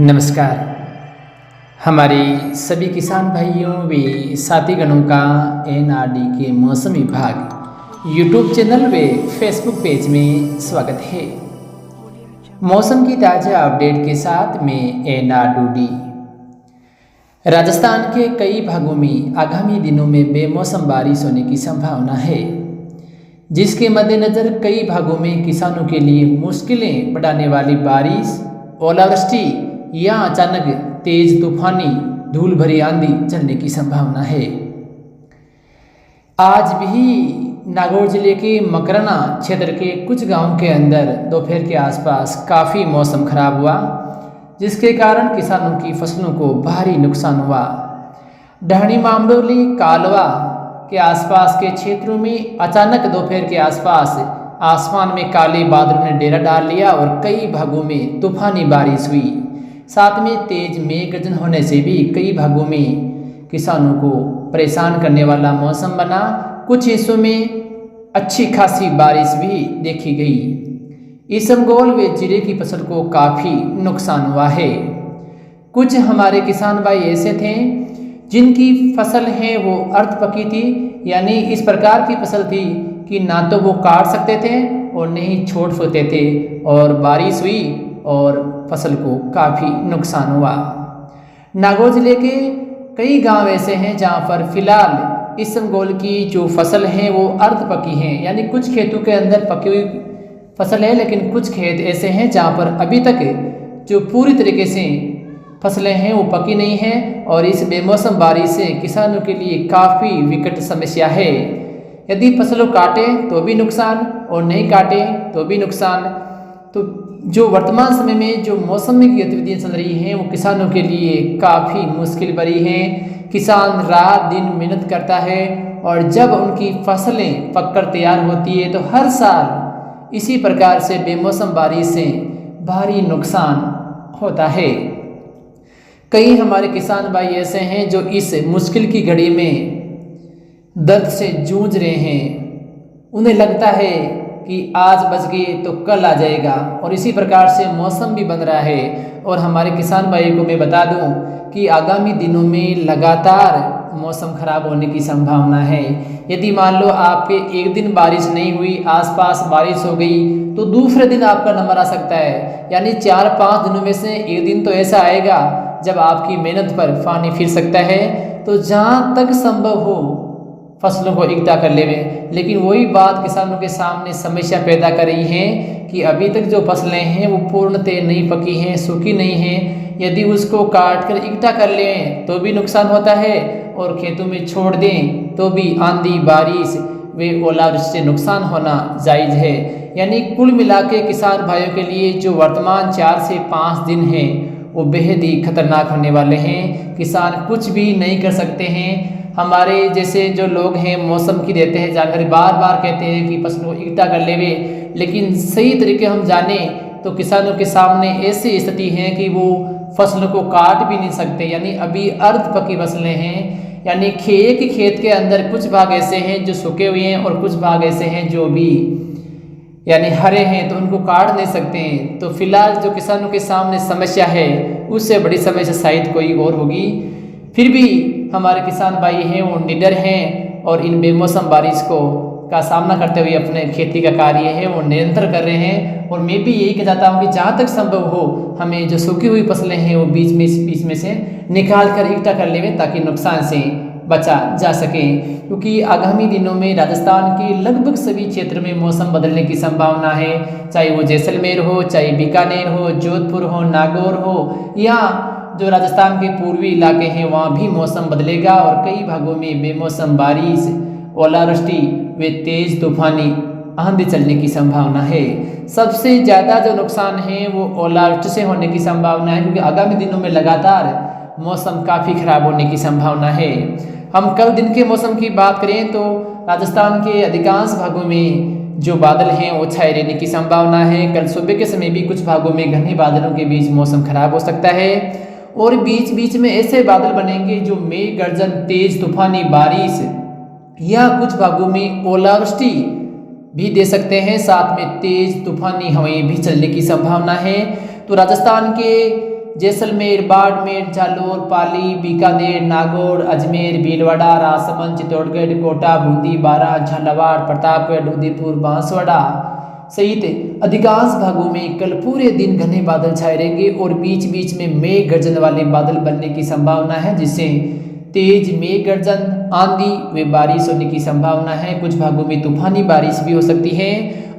नमस्कार। हमारे सभी किसान भाइयों व साथीगणों का एनआरडी के मौसम विभाग यूट्यूब चैनल व फेसबुक पेज में स्वागत है। मौसम की ताज़ा अपडेट के साथ मैं एनआरडी। राजस्थान के कई भागों में आगामी दिनों में बेमौसम बारिश होने की संभावना है, जिसके मद्देनज़र कई भागों में किसानों के लिए मुश्किलें बढ़ाने वाली बारिश, ओलावृष्टि या अचानक तेज तूफानी धूल भरी आंधी चलने की संभावना है। आज भी नागौर जिले के मकराना क्षेत्र के कुछ गांवों के अंदर दोपहर के आसपास काफ़ी मौसम खराब हुआ, जिसके कारण किसानों की फसलों को भारी नुकसान हुआ। ढाणी मामडोली कालवा के आसपास के क्षेत्रों में अचानक दोपहर के आसपास आसमान में काले बादलों ने डेरा डाल लिया और कई भागों में तूफानी बारिश हुई। साथ में तेज मेघ गर्जन होने से भी कई भागों में किसानों को परेशान करने वाला मौसम बना। कुछ हिस्सों में अच्छी खासी बारिश भी देखी गई। इसबगोल व जीरे की फसल को काफ़ी नुकसान हुआ है। कुछ हमारे किसान भाई ऐसे थे जिनकी फसल है वो अर्ध पकी थी, यानी इस प्रकार की फसल थी कि ना तो वो काट सकते थे और नहीं छोड़ सकते थे, और बारिश हुई और फसल को काफ़ी नुकसान हुआ। नागौर जिले के कई गांव ऐसे हैं जहां पर फिलहाल इसबगोल की जो फसल है वो अर्ध पकी हैं, यानी कुछ खेतों के अंदर पकी हुई फसल है, लेकिन कुछ खेत ऐसे हैं जहां पर अभी तक जो पूरी तरीके से फसलें हैं वो पकी नहीं हैं। और इस बेमौसम बारिश से किसानों के लिए काफ़ी विकट समस्या है। यदि फसलों काटे तो भी नुकसान और नहीं काटे तो भी नुकसान। तो जो वर्तमान समय में जो मौसम की गतिविधियाँ चल रही हैं वो किसानों के लिए काफ़ी मुश्किल भरी हैं। किसान रात दिन मेहनत करता है और जब उनकी फसलें पककर तैयार होती है तो हर साल इसी प्रकार से बेमौसम बारिश से भारी नुकसान होता है। कई हमारे किसान भाई ऐसे हैं जो इस मुश्किल की घड़ी में दर्द से जूझ रहे हैं। उन्हें लगता है कि आज बच गए तो कल आ जाएगा, और इसी प्रकार से मौसम भी बन रहा है। और हमारे किसान भाइयों को मैं बता दूं कि आगामी दिनों में लगातार मौसम खराब होने की संभावना है। यदि मान लो आपके एक दिन बारिश नहीं हुई, आसपास बारिश हो गई, तो दूसरे दिन आपका नंबर आ सकता है। यानी 4-5 दिनों में से एक दिन तो ऐसा आएगा जब आपकी मेहनत पर पानी फिर सकता है। तो जहाँ तक संभव हो फसलों को इकट्ठा कर लेवे, लेकिन वही बात किसानों के सामने समस्या पैदा कर रही है कि अभी तक जो फसलें हैं वो पूर्णतः नहीं पकी हैं, सूखी नहीं हैं। यदि उसको काट कर इकट्ठा कर लें तो भी नुकसान होता है, और खेतों में छोड़ दें तो भी आंधी बारिश व ओलावृष्टि से नुकसान होना जायज़ है। यानी कुल मिला के किसान भाइयों के लिए जो वर्तमान 4 से 5 दिन हैं वो बेहद ही खतरनाक होने वाले हैं। किसान कुछ भी नहीं कर सकते हैं। हमारे जैसे जो लोग हैं मौसम की देते हैं जानकारी, बार बार कहते हैं कि फसलों को इकट्ठा कर लेवे, लेकिन सही तरीके हम जाने तो किसानों के सामने ऐसी स्थिति है कि वो फसलों को काट भी नहीं सकते। यानी अभी अर्ध पकी फसलें हैं, यानी एक ही खेत के अंदर कुछ भाग ऐसे हैं जो सूखे हुए हैं और कुछ भाग ऐसे हैं जो भी यानी हरे हैं, तो उनको काट नहीं सकते हैं। तो फिलहाल जो किसानों के सामने समस्या है उससे बड़ी समस्या शायद कोई और होगी। फिर भी हमारे किसान भाई हैं वो निडर हैं और इन बेमौसम बारिश का सामना करते हुए अपने खेती का कार्य है वो निरंतर कर रहे हैं। और मैं भी यही कह चाहता हूँ कि जहाँ तक संभव हो हमें जो सूखी हुई फसलें हैं वो बीच में से निकाल कर इकट्ठा कर लें ताकि नुकसान से बचा जा सके। क्योंकि आगामी दिनों में राजस्थान के लगभग सभी क्षेत्र में मौसम बदलने की संभावना है, चाहे वो जैसलमेर हो, चाहे बीकानेर हो, जोधपुर हो, नागौर हो, या जो राजस्थान के पूर्वी इलाके हैं वहाँ भी मौसम बदलेगा और कई भागों में बेमौसम बारिश, ओलावृष्टि व तेज तूफानी आंधी चलने की संभावना है। सबसे ज़्यादा जो नुकसान है वो ओलावृष्टि से होने की संभावना है, क्योंकि आगामी दिनों में लगातार मौसम काफ़ी खराब होने की संभावना है। हम कल दिन के मौसम की बात करें तो राजस्थान के अधिकांश भागों में जो बादल हैं वो छाए रहने की संभावना है। कल सुबह के समय भी कुछ भागों में घने बादलों के बीच मौसम खराब हो सकता है, और बीच बीच में ऐसे बादल बनेंगे जो मेघ गर्जन, तेज तूफानी बारिश या कुछ भागों में ओलावृष्टि भी दे सकते हैं। साथ में तेज तूफानी हवाएं भी चलने की संभावना है। तो राजस्थान के जैसलमेर, बाड़मेर, जालौर, पाली, बीकानेर, नागौर, अजमेर, भीलवाड़ा, राजसमंद, चित्तौड़गढ़, कोटा, बूंदी, बारां, झालावाड़, प्रतापगढ़, उदयपुर, बांसवाड़ा सहित अधिकांश भागों में कल पूरे दिन घने बादल छाए रहेंगे और बीच बीच में मेघ गर्जन वाले बादल बनने की संभावना है, जिससे तेज मेघ गर्जन, आंधी व बारिश होने की संभावना है। कुछ भागों में तूफानी बारिश भी हो सकती है।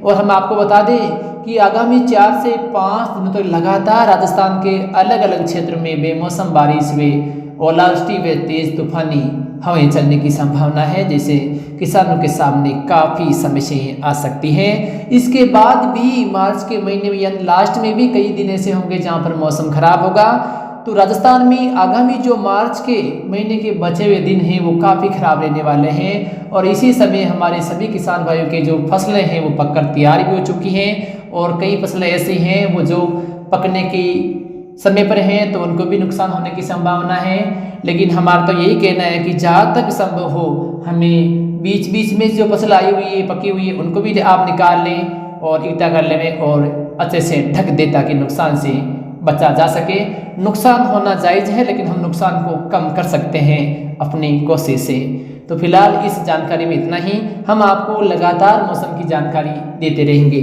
और हम आपको बता दें कि आगामी 4 से 5 दिनों तक लगातार राजस्थान के अलग अलग क्षेत्रों में बेमौसम बारिश व ओलावृष्टि व तेज तूफानी हवाएं चलने की संभावना है, जिससे किसानों के सामने काफ़ी समस्याएं आ सकती हैं। इसके बाद भी मार्च के महीने में यानी लास्ट में भी कई दिन ऐसे होंगे जहां पर मौसम खराब होगा। तो राजस्थान में आगामी जो मार्च के महीने के बचे हुए दिन हैं वो काफ़ी खराब रहने वाले हैं और इसी समय हमारे सभी किसान भाइयों के जो फसलें हैं वो पककर तैयार भी हो चुकी हैं और कई फसलें ऐसी हैं वो जो पकने की समय पर हैं तो उनको भी नुकसान होने की संभावना है। लेकिन हमारा तो यही कहना है कि जहाँ तक संभव हो हमें बीच बीच में जो फसल आई हुई है पकी हुई है उनको भी आप निकाल लें और इकट्ठा कर लें और अच्छे से ढक दें ताकि नुकसान से बचा जा सके। नुकसान होना जायज़ है लेकिन हम नुकसान को कम कर सकते हैं अपनी कोशिश से। तो फिलहाल इस जानकारी में इतना ही। हम आपको लगातार मौसम की जानकारी देते रहेंगे।